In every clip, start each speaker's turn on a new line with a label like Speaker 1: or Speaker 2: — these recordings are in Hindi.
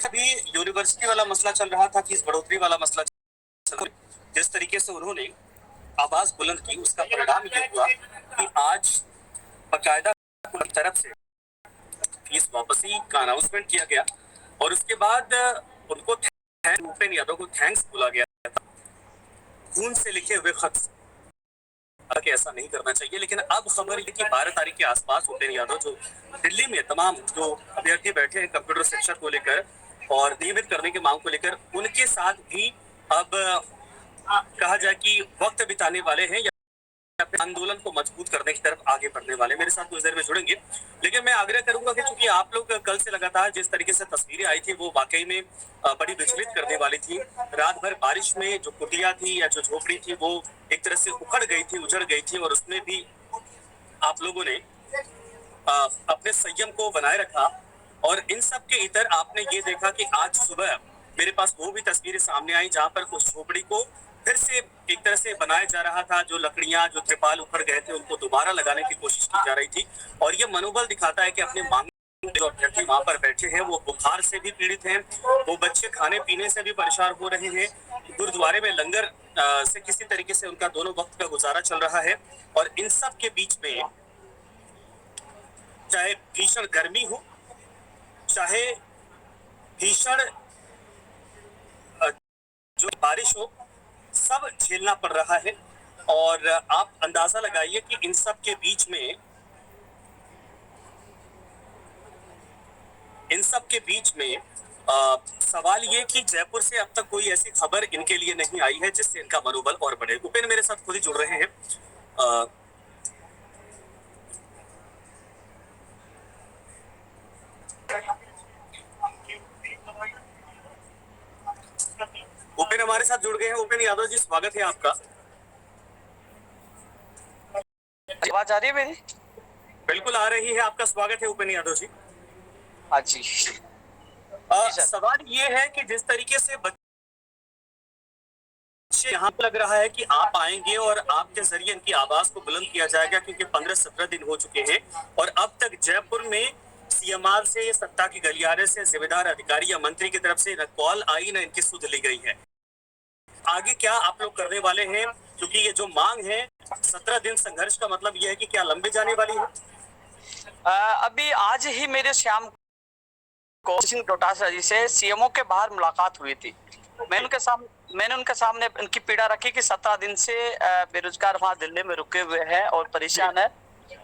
Speaker 1: अभी यूनिवर्सिटी वाला मसला चल रहा था, फीस बढ़ोतरी वाला मसला चल रहा था। जिस तरीके से उन्होंने आवाज बुलंद की, उसका परिणाम ये हुआ कि आज बाकायदा तरफ से फीस वापसी का अनाउंसमेंट किया गया और उसके बाद उनको भूपेंद्र यादव को थैंक्स बोला गया था खून से लिखे हुए खत कि ऐसा नहीं करना चाहिए। लेकिन अब खबर ये कि 12 तारीख के आसपास भूपेंद्र यादव जो दिल्ली में तमाम जो अभ्यर्थी बैठे हैं कंप्यूटर शिक्षा को लेकर और नियमित करने की मांग को लेकर, उनके साथ भी अब कहा जाए कि वक्त बिताने वाले हैं या अपने आंदोलन को मजबूत करने की तरफ आगे बढ़ने वाले। मेरे साथ कुछ देर में जुड़ेंगे, लेकिन मैं आग्रह करूंगा कि चूंकि आप लोग कल से लगातार जिस तरीके से तस्वीरें आई थी वो वाकई में बड़ी विचलित करने वाली थी। रात भर बारिश में जो कुटिया थी या जो झोपड़ी थी वो एक तरह से उखड़ गई थी, उजड़ गई थी और उसमें भी आप लोगों ने अपने संयम को बनाए रखा। और इन सब के इतर आपने ये देखा कि आज सुबह मेरे पास वो भी तस्वीरें सामने आई जहां पर उस झोपड़ी को फिर से एक तरह से बनाया जा रहा था। जो लकड़ियां, जो त्रिपाल उखड़ गए थे, उनको दोबारा लगाने की कोशिश की जा रही थी। और ये मनोबल दिखाता है कि अपने मांग जो अभ्यर्थी वहां पर बैठे हैं वो बुखार से भी पीड़ित हैं, वो बच्चे खाने पीने से भी परेशान हो रहे हैं, गुरुद्वारे में लंगर से किसी तरीके से उनका दोनों वक्त का गुजारा चल रहा है। और इन सब के बीच में चाहे भीषण गर्मी हो, चाहे भीषण जो बारिश हो, सब झेलना पड़ रहा है। और आप अंदाजा लगाइए कि इन सब के बीच में सवाल ये कि जयपुर से अब तक कोई ऐसी खबर इनके लिए नहीं आई है जिससे इनका मनोबल और बढ़े। उपेंद्र मेरे साथ खुद ही जुड़ रहे हैं। उपेंद्र हमारे साथ जुड़ गए हैं। उपेंद्र यादव जी, स्वागत है आपका।
Speaker 2: आवाज आ रही है मेरी?
Speaker 1: बिल्कुल आ रही है, आपका स्वागत है उपेंद्र यादव जी।
Speaker 2: हाँ जी।
Speaker 1: सवाल ये है कि जिस तरीके से यहाँ लग रहा है कि आप आएंगे और आपके जरिए इनकी आवाज को बुलंद किया जाएगा, क्योंकि 15-17 दिन हो चुके हैं और अब तक जयपुर में सीएमआर से, सत्ता की गलियारे से, जिम्मेदार अधिकारी या मंत्री की तरफ से न कॉल आई, न इनकी सुध ली गई है। आगे क्या आप लोग करने वाले हैं? क्योंकि ये जो मांग है 17 दिन संघर्ष का मतलब ये है कि क्या लंबे जाने वाली है?
Speaker 2: अभी आज ही मेरे श्याम को सिंह डोटासरा जी से सीएमओ के बाहर मुलाकात हुई थी। मैंने उनके सामने उनकी पीड़ा रखी कि 17 दिन से बेरोजगार वहां दिल्ली में रुके हुए हैं और परेशान है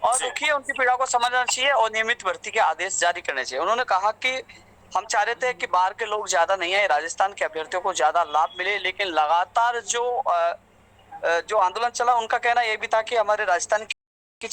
Speaker 2: और दुखी है। उनकी पीड़ा को समझना चाहिए और नियमित भर्ती के आदेश जारी करने चाहिए। उन्होंने कहा कि हम चाह रहे थे कि बाहर के लोग ज्यादा नहीं आए, राजस्थान के अभ्यर्थियों को ज्यादा लाभ मिले, लेकिन लगातार जो आंदोलन चला उनका कहना यह भी था कि हमारे राजस्थान की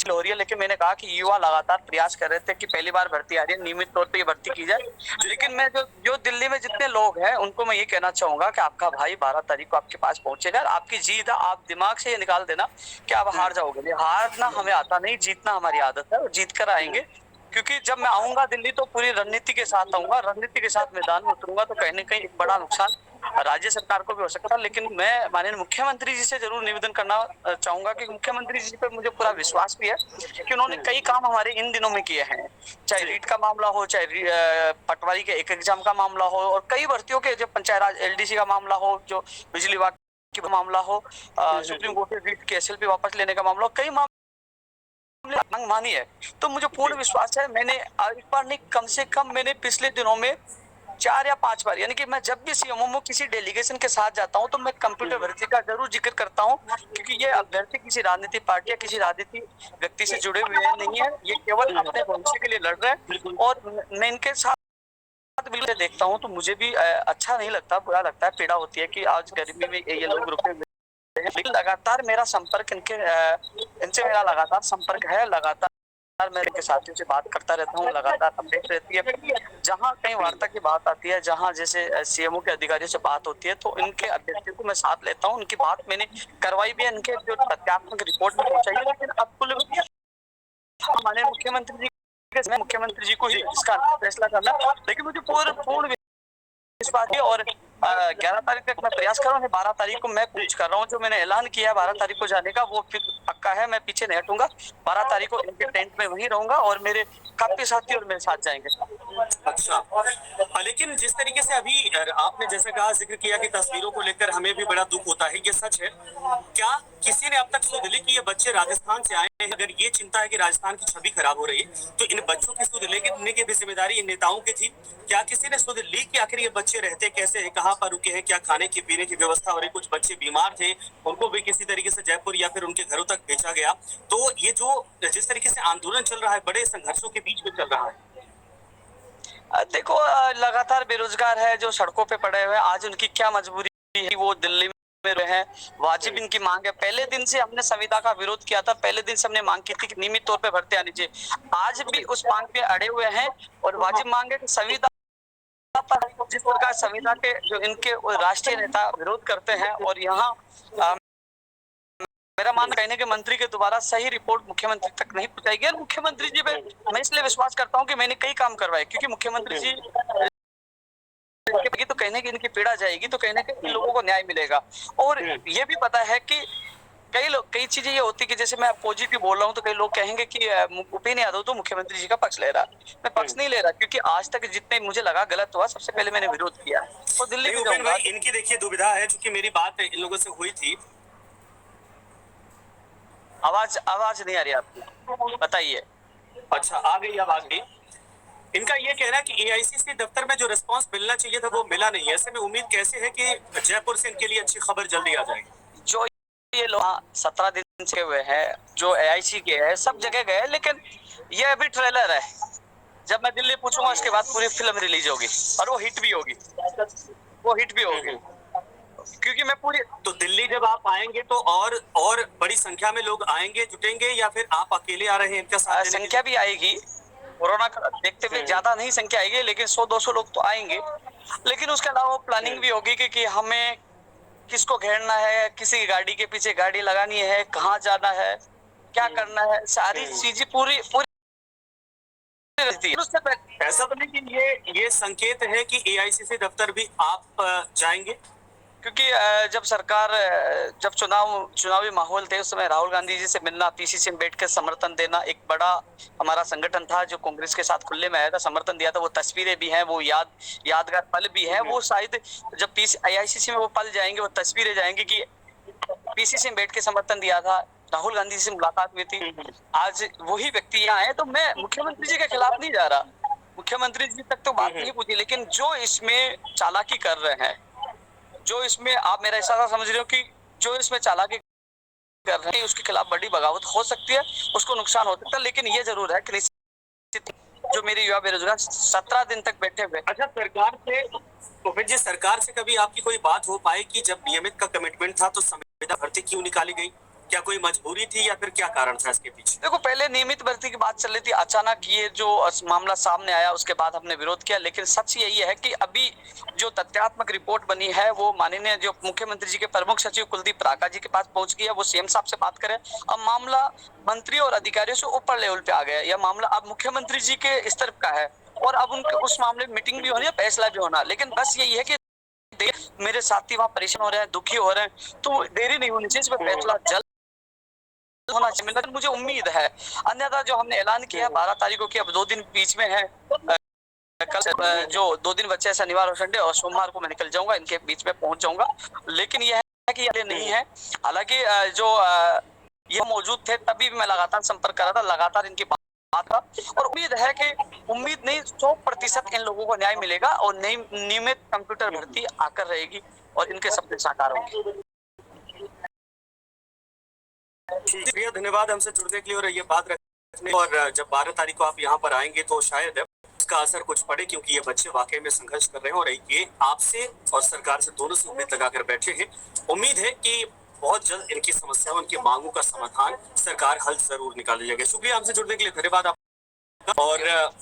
Speaker 2: हो रही है। लेकिन मैंने कहा कि युवा लगातार प्रयास कर रहे थे कि पहली बार भर्ती आ रही है, नियमित तौर पे ये भर्ती की जाए। लेकिन मैं जो दिल्ली में जितने लोग हैं उनको मैं ये कहना चाहूंगा कि आपका भाई 12 तारीख को आपके पास पहुंचेगा। आपकी जीत है, आप दिमाग से ये निकाल देना कि आप हार जाओगे। हारना हमें आता नहीं, जीतना हमारी आदत है और जीत कर आएंगे। क्योंकि जब मैं आऊंगा दिल्ली तो पूरी रणनीति के साथ आऊंगा, रणनीति के साथ मैदान में उतरूंगा, तो कहीं ना कहीं एक बड़ा नुकसान राज्य सरकार को भी हो सकता है। लेकिन मैं माननीय मुख्यमंत्री जी से जरूर निवेदन करना चाहूंगा कि मुख्यमंत्री जी पर मुझे पूरा विश्वास भी है कि उन्होंने कई काम हमारे इन दिनों में किए हैं, चाहे रीट का मामला हो, चाहे पटवारी के एक एग्जाम का मामला हो, और कई भर्तियों के जो पंचायत राज एलडीसी का मामला हो, जो बिजली विभाग का मामला हो, सुप्रीम कोर्ट के रीट के एसएलपी वापस लेने का मामला हो, कई मांग मानी है। तो मुझे पूर्ण विश्वास है, मैंने एक बार नहीं कम से कम मैंने पिछले दिनों में 4 या 5 बार, यानी कि मैं जब भी सीएमओ में किसी डेलीगेशन के साथ जाता हूं तो मैं कंप्यूटर भर्ती का जरूर जिक्र करता हूं, क्योंकि ये अभ्यर्थी किसी राजनीतिक पार्टी या किसी राजनीतिक व्यक्ति से जुड़े हुए नहीं है, ये केवल अपने भविष्य के लिए लड़ रहे हैं। और मैं इनके साथ बिल्कुल देखता हूँ तो मुझे भी अच्छा नहीं लगता, बुरा लगता है, पीड़ा होती है कि आज गर्मी में ये लोग रुके हुए हैं। लेकिन लगातार मेरा संपर्क इनसे मेरा लगातार संपर्क है, लगातार मैं इनके साथियों से बात करता रहता हूँ, लगातार अपडेट रहती है। जहाँ कहीं वार्ता की बात आती है, जहाँ जैसे सीएमओ के अधिकारियों से बात होती है, तो इनके अभ्यर्थियों को मैं साथ लेता हूँ। उनकी बात मैंने करवाई भी है, इनके जो तथ्यात्मक रिपोर्ट में पहुंचाई है। लेकिन अब कुल माननीय मुख्यमंत्री जी को ही इसका फैसला करना, लेकिन मुझे पूर्ण विश्वास है। और 11 तारीख तक मैं प्रयास कर रहा हूँ, 12 तारीख को मैं कूच कर रहा हूँ। जो मैंने ऐलान किया है 12 तारीख को जाने का, वो पक्का है, मैं पीछे नहीं हटूंगा। 12 तारीख को इनके टेंट में वहीं रहूंगा और मेरे काफी साथी और मेरे साथ जाएंगे।
Speaker 1: अच्छा, लेकिन जिस तरीके से अभी आपने जैसे कहा, जिक्र किया कि तस्वीरों को लेकर हमें भी बड़ा दुख होता है, ये सच है। क्या किसी ने अब तक सुध ली कि ये बच्चे राजस्थान से आए हैं? अगर ये चिंता है कि राजस्थान की छवि खराब हो रही है, तो इन बच्चों की सुध लेने की भी जिम्मेदारी इन नेताओं की थी। क्या किसी ने सुध ली कि आखिर ये बच्चे रहते कैसे हैं, कहाँ पर रुके हैं, क्या खाने की पीने की व्यवस्था हो रही? कुछ बच्चे बीमार थे, उनको भी किसी तरीके से जयपुर या फिर उनके घरों तक भेजा गया। तो ये जो जिस तरीके से आंदोलन चल रहा है, बड़े संघर्षों के बीच में चल रहा है।
Speaker 2: देखो, लगातार बेरोजगार है जो सड़कों पे पड़े हुए हैं। आज उनकी क्या मजबूरी है कि वो दिल्ली में रहे? वाजिब इनकी मांग है। पहले दिन से हमने संविदा का विरोध किया था, पहले दिन से हमने मांग की थी कि नियमित तौर पे भर्ती आनी चाहिए। आज भी उस मांग पे अड़े हुए हैं और वाजिब मांग है कि संविदा पर जिस प्रकार संविदा के जो इनके राष्ट्रीय नेता विरोध करते हैं, और यहाँ मेरा मानना कहने के मंत्री के द्वारा सही रिपोर्ट मुख्यमंत्री तक नहीं पहुंचाई। और मुख्यमंत्री जी पे मैं इसलिए विश्वास करता हूं कि मैंने कई काम करवाए, क्योंकि मुख्यमंत्री जी तो कहने की इनकी पीड़ा जाएगी, तो कहने के लोगों को न्याय मिलेगा। और ये भी पता है कि कई चीजें ये होती कि जैसे मैं पॉजिटिव बोल रहा हूँ तो कई लोग कहेंगे कि उपेंद्र यादव तो मुख्यमंत्री जी का पक्ष ले रहा। मैं पक्ष नहीं ले रहा, क्योंकि आज तक जितने मुझे लगा गलत हुआ, सबसे पहले मैंने विरोध किया और दिल्ली भी
Speaker 1: उपेंद्र
Speaker 2: जाऊंगा।
Speaker 1: भाई, इनकी देखिए दुविधा है, चूंकि मेरी बात इन लोगों से हुई थी।
Speaker 2: आवाज नहीं आ रही आपकी, बताइए।
Speaker 1: अच्छा, आ गई, अब आ गई। इनका ये कहना है कि एआईसीसी दफ्तर में जो रिस्पांस मिलना चाहिए था वो मिला नहीं है। ऐसे में उम्मीद कैसे है कि जयपुर से इनके लिए अच्छी खबर जल्दी आ जाएगी?
Speaker 2: जो ये लोग 17 दिन से हुए हैं, जो एआईसी के है, सब जगह गए, लेकिन ये अभी ट्रेलर है। जब मैं दिल्ली पूछूंगा उसके बाद पूरी फिल्म रिलीज होगी और वो हिट भी होगी, वो हिट भी होगी। क्योंकि मैं पूरी
Speaker 1: तो दिल्ली जब आप आएंगे तो और बड़ी संख्या में लोग आएंगे, जुटेंगे, या फिर आप अकेले आ रहे हैं इनका साथ देने के लिए?
Speaker 2: संख्या भी आएगी। कोरोना का देखते हुए ज्यादा नहीं संख्या आएगी, लेकिन 100-200 लोग तो आएंगे। लेकिन उसके अलावा प्लानिंग भी होगी कि हमें किसको घेरना है, किसी की गाड़ी के पीछे गाड़ी लगानी है, कहाँ जाना है, क्या करना है, सारी चीजें पूरी पूरी रहती है। उससे पहले
Speaker 1: ऐसा तो नहीं कि ये संकेत है कि एआईसीसी दफ्तर भी आप जाएंगे?
Speaker 2: क्योंकि जब चुनावी माहौल थे, उस समय राहुल गांधी जी से मिलना, पीसीसी में बैठ कर समर्थन देना, एक बड़ा हमारा संगठन था जो कांग्रेस के साथ खुले में आया था, समर्थन दिया था। वो तस्वीरें भी हैं, वो यादगार पल भी है। वो शायद जब आईआईसीसी में वो पल जाएंगे, वो तस्वीरें जाएंगी कि पीसीसी में बैठ के समर्थन दिया था, राहुल गांधी से मुलाकात हुई थी। आज वही व्यक्ति यहाँ आए, तो मैं मुख्यमंत्री जी के खिलाफ नहीं जा रहा। मुख्यमंत्री जी तक तो बात नहीं पूछी, लेकिन जो इसमें चालाकी कर रहे हैं, जो इसमें आप मेरा इशारा समझ रहे हो कि जो इसमें चालाकी कर रहे हैं, उसके खिलाफ बड़ी बगावत हो सकती है, उसको नुकसान हो सकता है। लेकिन ये जरूर है कि निश्चित जो मेरे युवा बेरोजगार 17 दिन तक बैठे हुए।
Speaker 1: अच्छा, सरकार से उपेंद्र जी, सरकार से कभी आपकी कोई बात हो पाई कि जब नियमित का कमिटमेंट था तो संविदा भर्ती क्यों निकाली गई? क्या कोई मजबूरी थी या फिर क्या कारण था इसके पीछे?
Speaker 2: देखो, पहले नियमित भर्ती की बात चल रही थी, अचानक ये जो मामला सामने आया उसके बाद हमने विरोध किया। लेकिन सच यही है कि अभी जो तथ्यात्मक रिपोर्ट बनी है वो माननीय जो मुख्यमंत्री जी के प्रमुख सचिव कुलदीप राका जी के पास पहुंच गई है। वो सीएम साहब से बात करें। अब मामला मंत्री और अधिकारियों से ऊपर लेवल पे आ गया। यह मामला अब मुख्यमंत्री जी के स्तर का है और अब उनके उस मामले में मीटिंग भी होनी है, फैसला भी होना। लेकिन बस यही है कि मेरे साथी वहाँ परेशान हो रहे हैं, दुखी हो रहे हैं, तो देरी नहीं होनी चाहिए, इस पर फैसला जल्द होना चाहिए। लेकिन मुझे उम्मीद है, अन्यथा जो हमने ऐलान किया 12 तारीख को कि अब 2 दिन बीच में है, कल जो 2 दिन बचे हैं, शनिवार और संडे, और सोमवार को मैं निकल जाऊंगा, इनके बीच में पहुंच जाऊंगा। लेकिन यह है कि ये नहीं है। हालांकि जो ये मौजूद थे तभी भी मैं लगातार संपर्क कर रहा था, लगातार इनकी बात था, और उम्मीद है कि उम्मीद नहीं 100% इन लोगों को न्याय मिलेगा और नियमित कंप्यूटर भर्ती आकर रहेगी और इनके सपने साकार होंगे।
Speaker 1: शुक्रिया, धन्यवाद हमसे जुड़ने के लिए और ये बात रखने। और जब 12 तारीख को आप यहाँ पर आएंगे तो शायद उसका असर कुछ पड़े, क्योंकि ये बच्चे वाकई में संघर्ष कर रहे हैं और ये आपसे और सरकार से दोनों से उम्मीद लगाकर बैठे हैं। उम्मीद है कि बहुत जल्द इनकी समस्याओं, इनकी मांगों का समाधान सरकार हल जरूर निकाल जाएगी। शुक्रिया हमसे जुड़ने के लिए, धन्यवाद आपका। और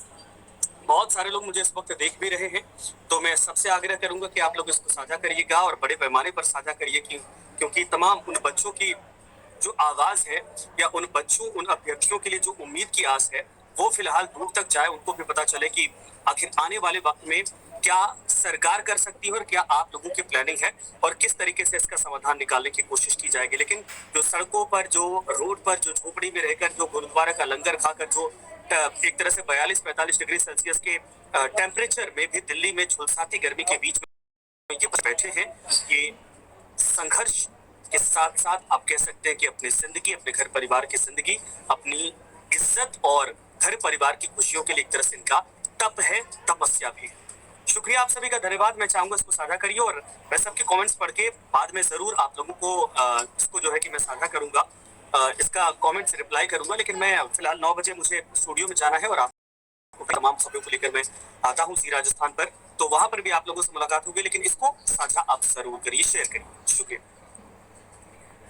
Speaker 1: बहुत सारे लोग मुझे इस वक्त देख भी रहे हैं, तो मैं सबसे आग्रह करूंगा कि आप लोग इसको साझा करिएगा और बड़े पैमाने पर साझा करिए, क्योंकि तमाम उन बच्चों की जो आवाज है, या उन बच्चों, उन अभ्यर्थियों के लिए जो उम्मीद की आस है, वो फिलहाल दूर तक जाए, उनको भी पता चले कि आखिर आने वाले वक्त में क्या सरकार कर सकती है और क्या आप लोगों की प्लानिंग है और किस तरीके से इसका समाधान निकालने की कोशिश की जाएगी। लेकिन जो सड़कों पर, जो रोड पर, जो झोपड़ी में रहकर, जो गुरुद्वारा का लंगर खाकर, जो एक तरह से 42-45 डिग्री सेल्सियस के टेम्परेचर में भी दिल्ली में झुलसाती गर्मी के बीच में ये बैठे हैं, ये संघर्ष के साथ साथ आप कह सकते हैं कि अपनी जिंदगी, अपने घर परिवार की जिंदगी, अपनी इज्जत और घर परिवार की खुशियों के लिए एक तरह से इनका तप है, तपस्या भी है। शुक्रिया आप सभी का, धन्यवाद। मैं चाहूंगा इसको साझा करिए और मैं सबके कमेंट्स पढ़ के बाद में जरूर आप लोगों को इसको जो है कि मैं साझा करूंगा, इसका कमेंट्स रिप्लाई करूंगा। लेकिन मैं फिलहाल 9 बजे मुझे स्टूडियो में जाना है और आपको तमाम खबरों को लेकर मैं आता हूँ सी राजस्थान पर, तो वहां पर भी आप लोगों से मुलाकात होगी। लेकिन इसको साझा आप जरूर करिए, शेयर करिए। शुक्रिया।